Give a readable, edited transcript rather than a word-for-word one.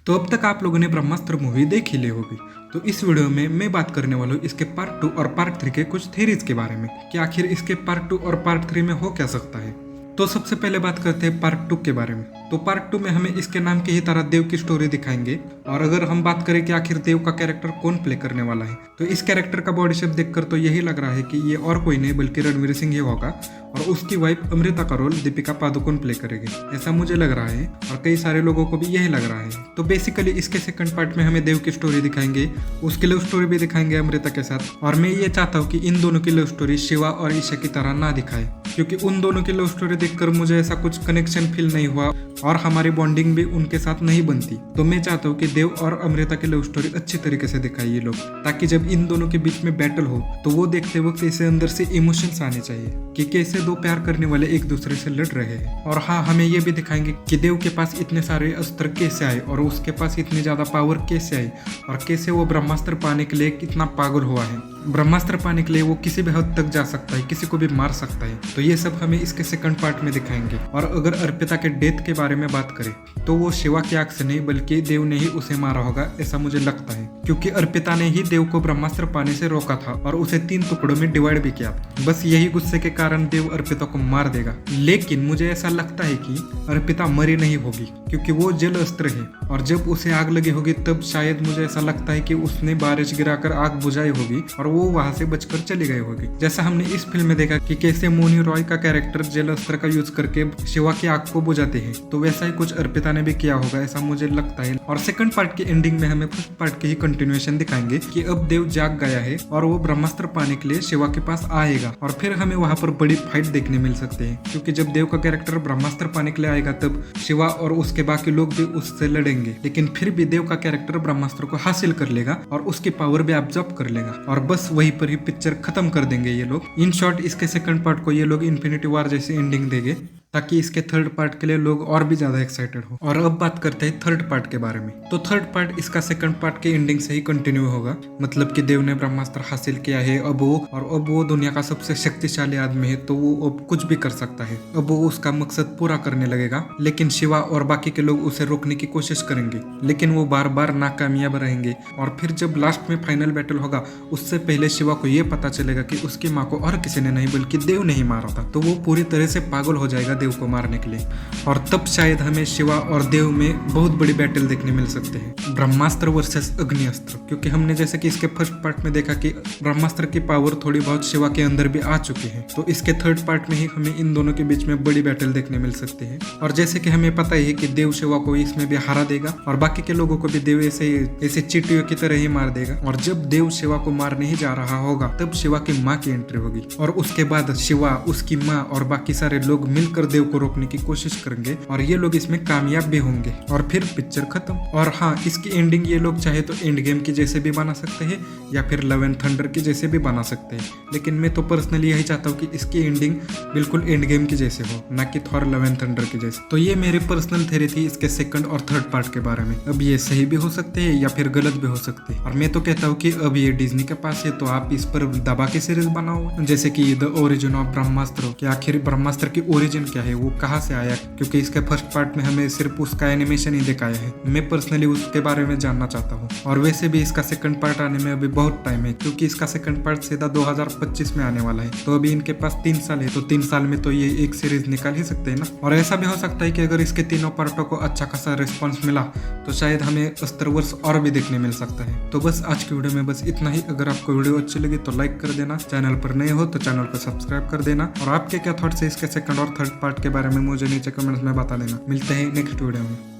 तो अब तक आप लोगों ने ब्रह्मास्त्र मूवी देख ही ली होगी। तो इस वीडियो में मैं बात करने वाला हूँ इसके पार्ट 2 और पार्ट 3 के कुछ थ्योरीज के बारे में कि आखिर इसके पार्ट 2 और पार्ट 3 में हो क्या सकता है। तो सबसे पहले बात करते हैं पार्ट 2 के बारे में। तो पार्ट 2 में हमें इसके नाम की ही तरह देव की स्टोरी दिखाएंगे। और अगर हम बात करें कि आखिर देव का कैरेक्टर कौन प्ले करने वाला है, तो इस कैरेक्टर का बॉडी शेप देखकर तो यही लग रहा है कि ये और कोई नहीं बल्कि रणवीर सिंह ही होगा और उसकी वाइफ अमृता का रोल दीपिका पादुकोण प्ले करेगी, ऐसा मुझे लग रहा है और कई सारे लोगों को भी यही लग रहा है। तो बेसिकली इसके सेकंड पार्ट में हमें देव की स्टोरी दिखाएंगे, उसकी लव स्टोरी भी दिखाएंगे अमृता के साथ। और मैं ये चाहता हूँ कि इन दोनों की लव स्टोरी शिवा और ईशा की तरह ना दिखाए, क्योंकि उन दोनों की लव स्टोरी देखकर मुझे ऐसा कुछ कनेक्शन फील नहीं हुआ और हमारी बॉन्डिंग भी उनके साथ नहीं बनती। तो मैं चाहता हूँ कि देव और अमृता की लव स्टोरी अच्छी तरीके से दिखाए ये लोग, ताकि जब इन दोनों के बीच में बैटल हो तो वो देखते वक्त इसे अंदर से इमोशंस आने चाहिए कि कैसे दो प्यार करने वाले एक दूसरे से लड़ रहे हैं। और हाँ, हमें ये भी दिखाएंगे कि देव के पास इतने सारे अस्त्र कैसे आए और उसके पास इतनी ज्यादा पावर कैसे आई और कैसे वो ब्रह्मास्त्र पाने के लिए कितना पागल हुआ है। ब्रह्मास्त्र पाने के लिए वो किसी भी हद तक जा सकता है, किसी को भी मार सकता है। तो ये सब हमें इसके सेकंड पार्ट में दिखाएंगे। और अगर अर्पिता के डेथ के बारे में बात करें तो वो शिवा की आंख से नहीं बल्कि देव ने ही उसे मारा होगा, ऐसा मुझे लगता है, क्योंकि अर्पिता ने ही देव को ब्रह्मास्त्र पाने से रोका था और उसे 3 टुकड़ों में डिवाइड भी किया। बस यही गुस्से के कारण देव अर्पिता को मार देगा। लेकिन मुझे ऐसा लगता है कि अर्पिता मरी नहीं होगी, क्योंकि वो जल अस्त्र है और जब उसे आग लगी होगी तब शायद मुझे ऐसा लगता है कि उसने बारिश गिराकर आग बुझाई होगी और वो वहां से बचकर चली गई होगी। जैसा हमने इस फिल्म में देखा कि कैसे मोनी रॉय का कैरेक्टर जल अस्त्र का यूज करके शिवा की आग को बुझाते हैं, तो वैसा ही कुछ अर्पिता ने भी किया होगा, ऐसा मुझे लगता है। और सेकंड पार्ट की एंडिंग में हमें फर्स्ट पार्ट की ही कंटिन्यूएशन दिखाएंगे कि अब देव जाग गया है और वो ब्रह्मास्त्र पाने के लिए शिवा के पास आएगा और फिर हमें वहां पर बड़ी फाइट देखने मिल सकते हैं, क्योंकि जब देव का कैरेक्टर ब्रह्मास्त्र पाने के लिए आएगा तब शिवा और उसके बाकी लोग भी उससे लड़ेंगे। लेकिन फिर भी देव का कैरेक्टर ब्रह्मास्त्र को हासिल कर लेगा और उसकी पावर भी एब्जॉर्ब कर लेगा और बस वहीं पर ही पिक्चर खत्म कर देंगे ये लोग। इन शॉर्ट इसके सेकंड पार्ट को ये लोग इन्फिनिटी वॉर जैसी एंडिंग देंगे, ताकि इसके थर्ड पार्ट के लिए लोग और भी ज्यादा एक्साइटेड हो। और अब बात करते हैं थर्ड पार्ट के बारे में। तो थर्ड पार्ट इसका सेकंड पार्ट के एंडिंग से ही कंटिन्यू होगा, मतलब कि देव ने ब्रह्मास्त्र हासिल किया है अब वो दुनिया का सबसे शक्तिशाली आदमी है, तो वो अब कुछ भी कर सकता है। अब वो उसका मकसद पूरा करने लगेगा, लेकिन शिवा और बाकी के लोग उसे रोकने की कोशिश करेंगे, लेकिन वो बार बार नाकामयाब रहेंगे। और फिर जब लास्ट में फाइनल बैटल होगा उससे पहले शिवा को ये पता चलेगा कि उसकी माँ को और किसी ने नहीं बल्कि देव ने ही मारा था, तो वो पूरी तरह से पागल हो जाएगा देव को मारने के लिए। और तब शायद हमें शिवा और देव में बहुत बड़ी बैटल देखने मिल सकते हैं, ब्रह्मास्त्र वर्सेस अग्नि अस्त्र। क्योंकि हमने जैसे कि इसके फर्स्ट पार्ट में देखा कि ब्रह्मास्त्र की पावर थोड़ी बहुत शिवा के अंदर भी आ चुकी है, तो इसके थर्ड पार्ट में ही हमें इन दोनों के बीच में बड़ी बैटल देखने मिल सकती है। और जैसे कि हमें पता ही है कि देव शिवा को इसमें भी हरा देगा और बाकी के लोगों को भी देव ऐसे चींटियों की तरह ही मार देगा। और जब देव शिवा को मार नहीं जा रहा होगा तब शिवा की माँ की एंट्री होगी और उसके बाद शिवा, उसकी माँ और बाकी सारे लोग मिलकर देव को रोकने की कोशिश करेंगे और ये लोग इसमें कामयाब भी होंगे और फिर पिक्चर खत्म। और हाँ, इसकी एंडिंग ये लोग चाहे तो एंड गेम की जैसे भी बना सकते हैं या फिर लव एंड थंडर की जैसे भी बना सकते हैं, लेकिन मैं तो पर्सनली यही चाहता हूँ कि इसकी एंडिंग बिल्कुल एंड गेम की जैसे हो, ना कि थॉर लव एंड थंडर की जैसे। तो ये मेरी पर्सनल थ्योरी थी इसके सेकंड और थर्ड पार्ट के बारे में। अब ये सही भी हो सकते हैं या फिर गलत भी हो सकते हैं, और मैं तो कहता हूँ कि अब ये डिज्नी के पास है तो आप इस पर दबा के सीरीज बनाओ, जैसे कि द ओरिजिन ऑफ ब्रह्मास्त्र, कि आखिर ब्रह्मास्त्र की ओरिजिन क्या है, वो कहाँ से आया, क्योंकि इसके फर्स्ट पार्ट में हमें सिर्फ उसका एनिमेशन ही दिखाया है। मैं पर्सनली उसके बारे में जानना चाहता हूँ। और वैसे भी इसका सेकंड पार्ट आने में अभी बहुत टाइम है, क्योंकि इसका सेकंड पार्ट सीधा 2025 में आने वाला है, तो अभी इनके पास 3 साल है, तो 3 साल में तो ये एक सीरीज निकाल ही सकते हैं ना। और ऐसा भी हो सकता है कि अगर इसके तीनों पार्टों को अच्छा खासा रिस्पॉन्स मिला तो शायद हमें अस्त्रवर्ष और भी देखने मिल सकता है। तो बस आज की वीडियो में बस इतना ही। अगर आपको वीडियो अच्छी लगी तो लाइक कर देना, चैनल पर नए हो तो चैनल को सब्सक्राइब कर देना, और आपके क्या थॉट्स है इसके सेकंड और थर्ड पार्ट के बारे में मुझे नीचे कमेंट्स में बता देना। मिलते हैं नेक्स्ट वीडियो में।